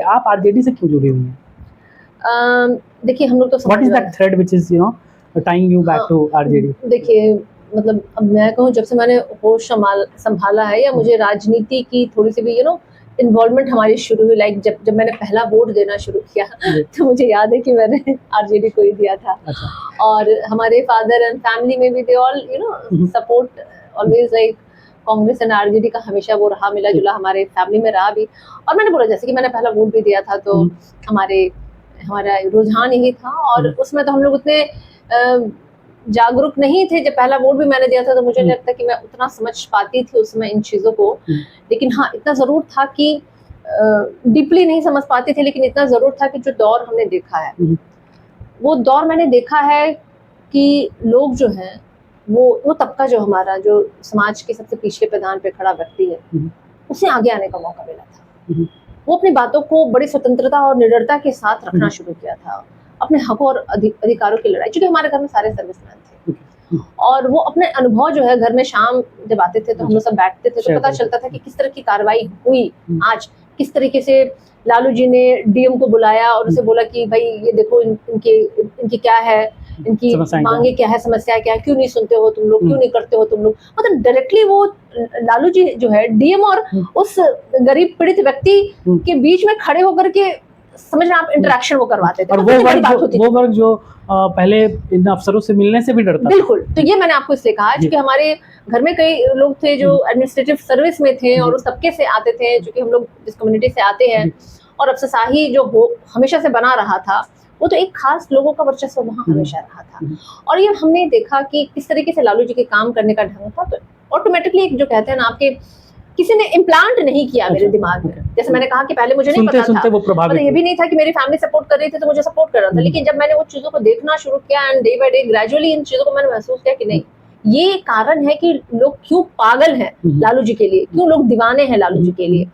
आप आरजेडी से क्यों जुड़ी हुई हैं? देखिए हम लोग तो what is that thread which is tying you back to RJD? देखिए मतलब अब मैं कहूँ जब से मैंने होश संभाला है या मुझे राजनीति की थोड़ी सी भी इन्वॉल्वमेंट हमारी शुरू हुई, लाइक जब मैंने पहला वोट देना शुरू किया तो मुझे याद है कि मैंने आरजेडी को ही दिया था। अच्छा। और हमारे फादर एंड फैमिली में भी they all support always like Congress and RJD का हमेशा वो रहा, मिला जुला हमारे फैमिली में रहा भी। और मैंने बोला जैसे कि मैंने पहला वोट भी दिया था तो हमारा रुझान यही था, और उसमें तो हम लोग उतने जागरूक नहीं थे। जब पहला वोट भी मैंने दिया था तो मुझे नहीं लगता कि मैं उतना समझ पाती थी उस समय इन चीज़ों को, लेकिन हाँ इतना ज़रूर था कि डीपली नहीं समझ पाती थी, लेकिन इतना ज़रूर था कि जो दौर हमने देखा है वो दौर मैंने देखा है कि लोग जो हैं वो तबका जो हमारा जो समाज के सबसे पिछले पैदान पे खड़ा व्यक्ति है उसे आगे आने का मौका मिला था। वो अपनी बातों को बड़ी स्वतंत्रता और निडरता के साथ रखना शुरू किया था, अपने हकों और अधिकारों की लड़ाई, क्योंकि हमारे घर में सारे सर्विसमैन थे और वो अपने अनुभव जो है घर में शाम जब आते थे तो हम लोग सब बैठते थे तो पता चलता था कि किस तरह की कार्रवाई हुई आज, किस तरीके से लालू जी ने डीएम को बुलाया और उसे बोला कि भाई ये देखो इनकी क्या है, इनकी मांगे क्या है, समस्या क्या है, क्यों नहीं सुनते हो तुम लोग, क्यों नहीं करते हो तुम लोग। मतलब डायरेक्टली वो लालू जी जो है डीएम और उस गरीब पीड़ित व्यक्ति के बीच में खड़े होकर के समझ आप इंटरेक्शन वो करवाते थे। और वो वर्ग जो पहले इन अफसरों से मिलने से भी डरता। बिल्कुल, तो ये मैंने आपको इसलिए कहा क्योंकि हमारे घर में कई लोग थे जो एडमिनिस्ट्रेटिव सर्विस में थे और उस तबके से आते थे, जो कि हम लोग जिस कम्युनिटी से आते हैं, और अफसरशाही जो हमेशा से बना रहा था वो तो एक खास लोगों का वर्चस्व वहाँ हमेशा रहा था। और ये हमने देखा कि किस तरीके से लालू जी के काम करने का ढंग था, तो ऑटोमेटिकली जो कहते हैं ना आपके किसी ने इम्प्लांट नहीं किया मेरे दिमाग में। जैसे मैंने कहा कि पहले मुझे नहीं पता था, मतलब ये भी नहीं था कि मेरी फैमिली सपोर्ट कर रही थी तो मुझे सपोर्ट कर रहा था, लेकिन जब मैंने वो चीज़ों को देखना शुरू किया and day by day gradually इन चीज़ों को मैंने महसूस किया कि नहीं, ये कारण है कि लोग क्यों पागल हैं लालू जी के लिए, क्यों लोग दीवाने हैं लालू जी के लिए।